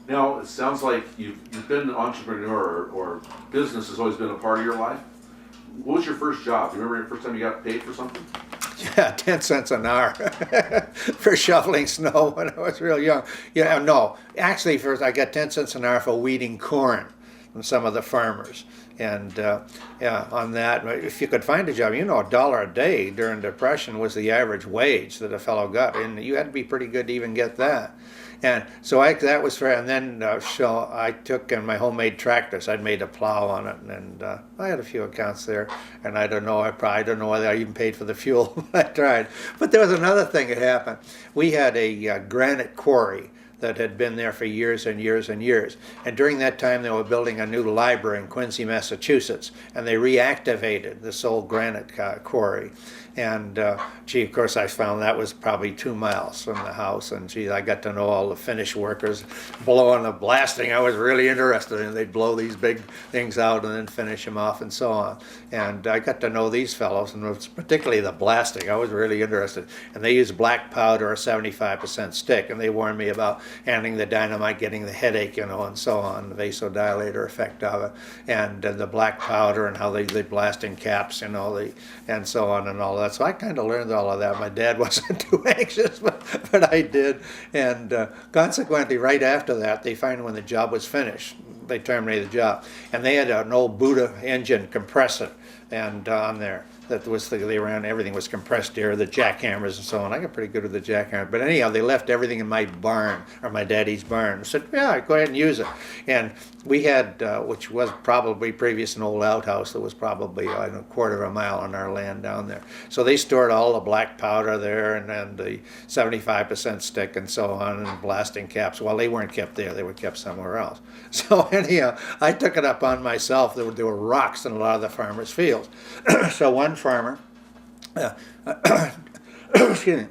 Now, it sounds like you've been an entrepreneur or business has always been a part of your life. What was your first job? Do you remember the first time you got paid for something? Yeah, 10 cents an hour for shoveling snow when I was real young. Yeah, no, actually, first I got 10 cents an hour for weeding corn from some of the farmers. And yeah, on that, if you could find a job, a dollar a day during Depression was the average wage that a fellow got, and you had to be pretty good to even get that. And so that was fair. And then so I took in my homemade tractors. I'd made a plow on it, and I had a few accounts there. And I don't know. I probably don't know whether I even paid for the fuel. I tried. But there was another thing that happened. We had a granite quarry that had been there for years and years and years. And during that time, they were building a new library in Quincy, Massachusetts, and they reactivated this old granite quarry. And gee, of course, I found that was probably 2 miles from the house. And gee, I got to know all the Finnish workers blowing the blasting. I was really interested in. They'd blow these big things out and then finish them off and so on. And I got to know these fellows, and particularly the blasting. I was really interested. And they used black powder, a 75% stick, and they warned me about handling the dynamite, getting the headache, and so on, the vasodilator effect of it, and the black powder and how they blast in caps, and so on and all that. So I kind of learned all of that. My dad wasn't too anxious, but I did. And consequently, right after that, they found when the job was finished, they terminated the job. And they had an old Buddha engine compressor and on there. That was they ran, everything was compressed air, the jackhammers and so on. I got pretty good with the jackhammer. But anyhow, they left everything in my barn, or my daddy's barn. I said, yeah, go ahead and use it. And we had, which was probably previous an old outhouse that was probably a quarter of a mile on our land down there. So they stored all the black powder there and the 75% stick and so on, and blasting caps. Well, they weren't kept there. They were kept somewhere else. So anyhow, I took it up on myself. There were rocks in a lot of the farmers' fields. So one farmer, excuse me,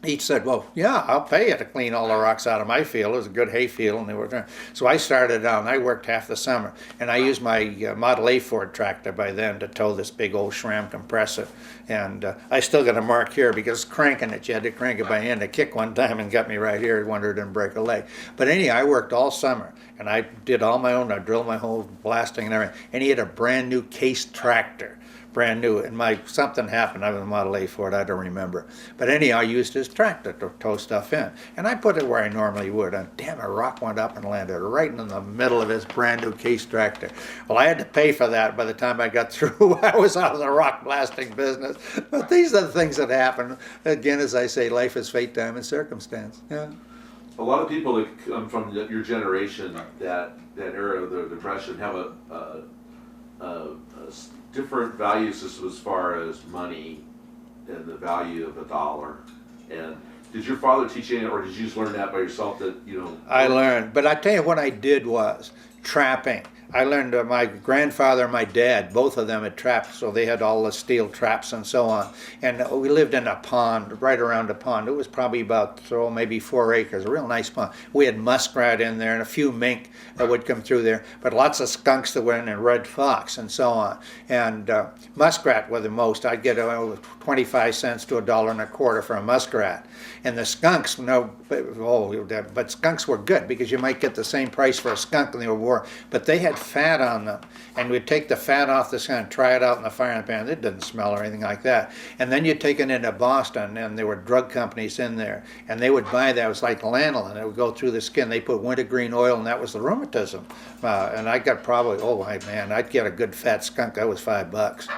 he said, well, yeah, I'll pay you to clean all the rocks out of my field. It was a good hay field. And they were, so I started out, and I worked half the summer. And I used my Model A Ford tractor by then to tow this big old SRAM compressor. And I still got a mark here because cranking it, you had to crank it by hand. I kicked one time and got me right here. I wondered didn't break a leg. But anyhow, I worked all summer. And I did all my own. I drilled my whole blasting and everything. And he had a brand new case tractor. Brand new, and something happened. I was a Model A Ford, I don't remember. But anyhow, I used his tractor to tow stuff in. And I put it where I normally would, and damn, a rock went up and landed right in the middle of his brand new case tractor. Well, I had to pay for that by the time I got through. I was out of the rock blasting business. But these are the things that happen. Again, as I say, life is fate, time, and circumstance. Yeah. A lot of people that come from your generation, that era of the Depression, have a different value system as far as money and the value of a dollar. And did your father teach you, or did you just learn that by yourself? I learned, but I tell you what I did was trapping. I learned my grandfather and my dad, both of them had trapped, so they had all the steel traps and so on. And we lived in a pond, right around a pond. It was probably about, maybe 4 acres, a real nice pond. We had muskrat in there and a few mink that would come through there, but lots of skunks that went in and red fox and so on. And muskrat were the most. I'd get 25 cents to $1.25 for a muskrat. And the skunks, but skunks were good because you might get the same price for a skunk and they were war, but they had fat on them, and we'd take the fat off the skunk and try it out in the frying pan. It didn't smell or anything like that. And then you'd take it into Boston, and there were drug companies in there, and they would buy that. It was like lanolin. It would go through the skin. They put wintergreen oil, and that was the rheumatism. And I got probably, I'd get a good fat skunk. That was $5.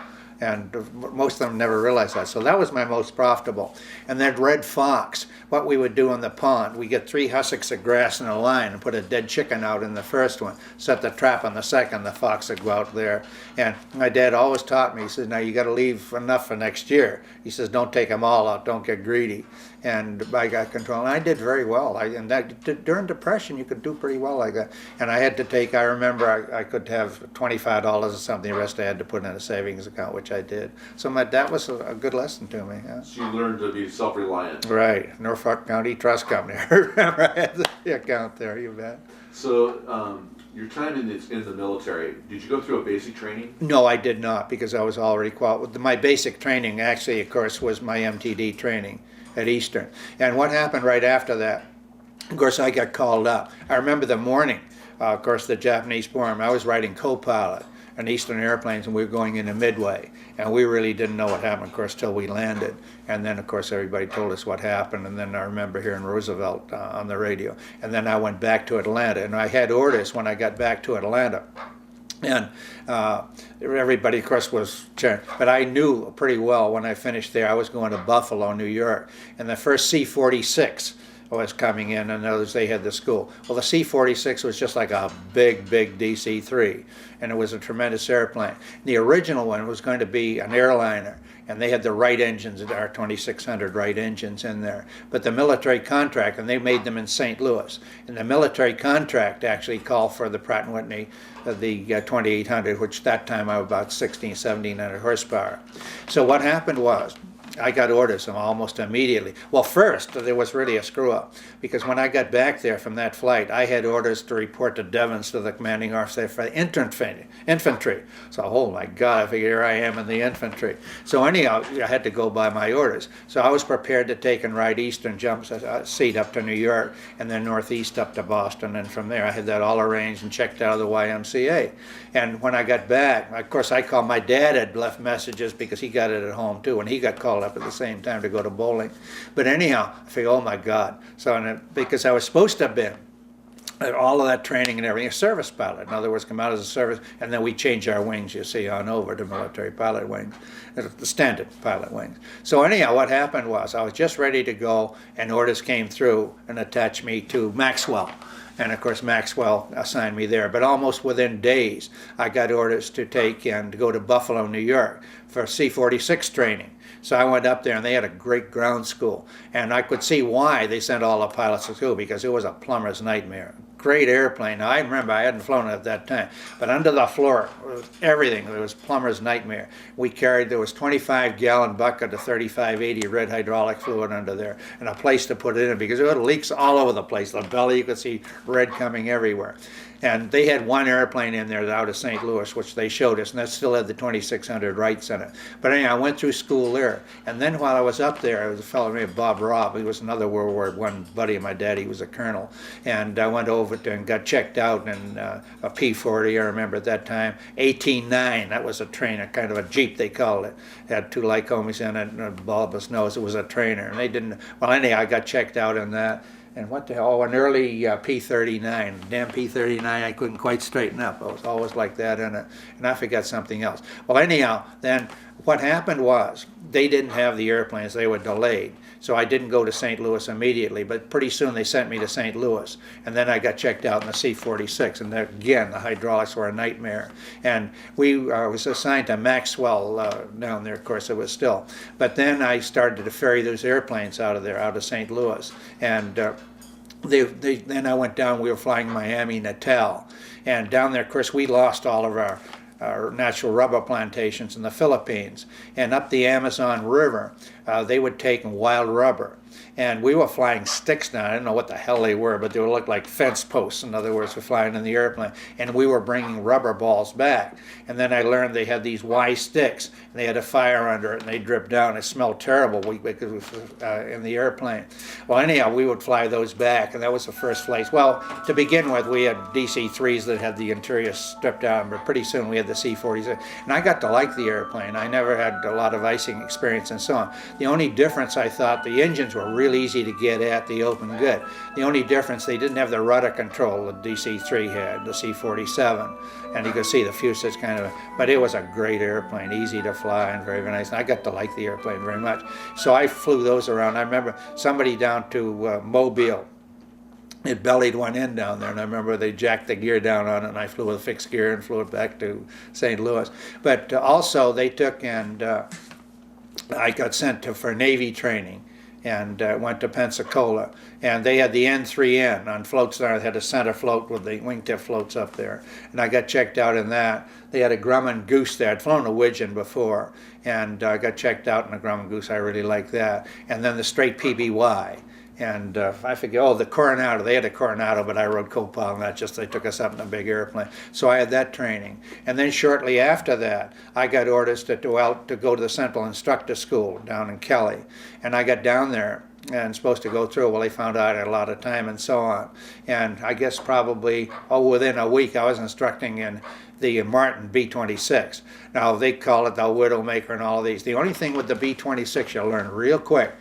And most of them never realized that. So that was my most profitable. And then red fox, what we would do in the pond, we get 3 hussocks of grass in a line and put a dead chicken out in the first one, set the trap on the second, the fox would go out there. And my dad always taught me, he says, now you got to leave enough for next year. He says, don't take them all out, don't get greedy. And I got control, and I did very well. During Depression, you could do pretty well like that. And I had to take, I remember I could have $25 or something, the rest I had to put in a savings account, which I did. So that was a good lesson to me. Yeah. So you learned to be self-reliant. Right, Norfolk County Trust Company. I remember I had the account there, you bet. So your time in the military, did you go through a basic training? No, I did not, because I was already qualified. My basic training actually, of course, was my MTD training at Eastern. And what happened right after that, Of course, I got called up. I remember the morning, of course, the Japanese bomb. I was riding co-pilot on Eastern Airplanes, and we were going into Midway, and we really didn't know what happened, of course, till we landed. And then, of course, everybody told us what happened, and then I remember hearing Roosevelt on the radio. And then I went back to Atlanta, and I had orders when I got back to Atlanta. And everybody, of course, was cheering. But I knew pretty well when I finished there, I was going to Buffalo, New York, and the first C-46 was coming in, and others, they had the school. Well, the C-46 was just like a big, big DC-3, and it was a tremendous airplane. The original one was going to be an airliner, and they had the Wright engines, our 2600 Wright engines in there. But the military contract, and they made them in St. Louis, and the military contract actually called for the Pratt & Whitney, the 2800, which that time I was about 1700 horsepower. So what happened was, I got orders almost immediately. Well, first, there was really a screw-up, because when I got back there from that flight, I had orders to report to Devens, to the commanding officer for infantry. So, oh my God, I figured here I am in the infantry. So anyhow, I had to go by my orders. So I was prepared to take and ride eastern jump seat up to New York, and then northeast up to Boston, and from there I had that all arranged and checked out of the YMCA. And when I got back, of course, I called my dad, had left messages because he got it at home too, and he got called up at the same time to go to bowling. But anyhow, I figured, oh my God. So because I was supposed to have been all of that training and everything, a service pilot. In other words, come out as a service, and then we change our wings, you see, on over to military pilot wings, the standard pilot wings. So anyhow, what happened was I was just ready to go, and orders came through and attached me to Maxwell. And of course, Maxwell assigned me there. But almost within days, I got orders to take and go to Buffalo, New York for C-46 training. So I went up there, and they had a great ground school. And I could see why they sent all the pilots to school, because it was a plumber's nightmare. Great airplane. Now, I remember I hadn't flown it at that time, but under the floor, everything, it was plumber's nightmare. We carried, there was 25-gallon bucket of 3580 red hydraulic fluid under there, and a place to put it in, because it had leaks all over the place. The belly, you could see red coming everywhere. And they had one airplane in there out of St. Louis, which they showed us, and that still had the 2600 Wrights in it. But anyway, I went through school there. And then while I was up there, there was a fellow named Bob Robb. He was another World War I buddy of my dad. He was a colonel. And I went over to and got checked out in a P-40, I remember at that time. 18-9, that was a trainer, kind of a Jeep, they called it. It had two Lycomis in it and a bulbous nose. It was a trainer. And they didn't, well, anyhow, I got checked out in that. And what the hell, oh, an early P-39. Damn P-39, I couldn't quite straighten up. I was always like that in it. And I forgot something else. Well, anyhow, then what happened was they didn't have the airplanes. They were delayed. So I didn't go to St. Louis immediately, but pretty soon they sent me to St. Louis. And then I got checked out in the C-46. And there, again, the hydraulics were a nightmare. And we was assigned to Maxwell down there, of course, it was still. But then I started to ferry those airplanes out of there, out of St. Louis. And then I went down, we were flying Miami, Natal. And down there, of course, we lost all of our natural rubber plantations in the Philippines. And up the Amazon River, they would take wild rubber. And we were flying sticks down. I didn't know what the hell they were, but they would look like fence posts, in other words, for flying in the airplane. And we were bringing rubber balls back. And then I learned they had these Y sticks, and they had a fire under it, and they dripped down. It smelled terrible because it was in the airplane. Well, anyhow, we would fly those back, and that was the first flights. Well, to begin with, we had DC-3s that had the interior stripped down, but pretty soon we had the C-40s. And I got to like the airplane. I never had a lot of icing experience and so on. The only difference, I thought, the engines were real easy to get at, the open good. The only difference, they didn't have the rudder control the DC-3 had, the C-47. And you could see the fuselage kind of, but it was a great airplane, easy to fly and very, very nice. And I got to like the airplane very much. So I flew those around. I remember somebody down to Mobile, it bellied one in down there, and I remember they jacked the gear down on it, and I flew with a fixed gear and flew it back to St. Louis. But also they took and I got sent for Navy training, and went to Pensacola. And they had the N3N on floats there. They had a center float with the wingtip floats up there. And I got checked out in that. They had a Grumman Goose there. I'd flown a Widgeon before, and I got checked out in a Grumman Goose. I really liked that. And then the straight PBY. And I forget, oh, the Coronado. They had a Coronado, but I rode co-pilot on that. Just they took us up in a big airplane. So I had that training. And then shortly after that, I got orders to go to the Central Instructor School down in Kelly. And I got down there, and supposed to go through. Well, they found out I had a lot of time and so on. And I guess probably within a week I was instructing in the Martin B-26. Now they call it the Widowmaker and all of these. The only thing with the B-26 you'll learn real quick,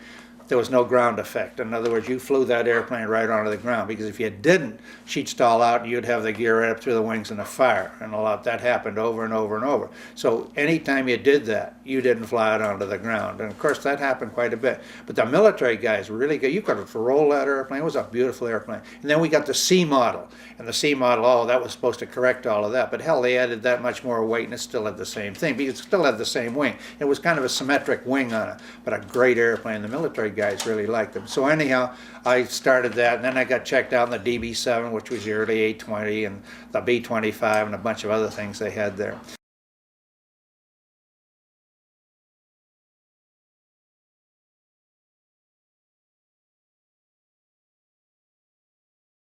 there was no ground effect. In other words, you flew that airplane right onto the ground, because if you didn't, she'd stall out and you'd have the gear right up through the wings in a fire. And a lot that happened over and over and over. So anytime you did that, you didn't fly it onto the ground. And of course that happened quite a bit. But the military guys really good. You could roll that airplane. It was a beautiful airplane. And then we got the C model. And the C model, oh, that was supposed to correct all of that. But hell, they added that much more weight and it still had the same thing. Because it still had the same wing. It was kind of a symmetric wing on it. But a great airplane. The military guys really liked them. So anyhow, I started that, and then I got checked out in the DB-7, which was the early 820, and the B-25, and a bunch of other things they had there.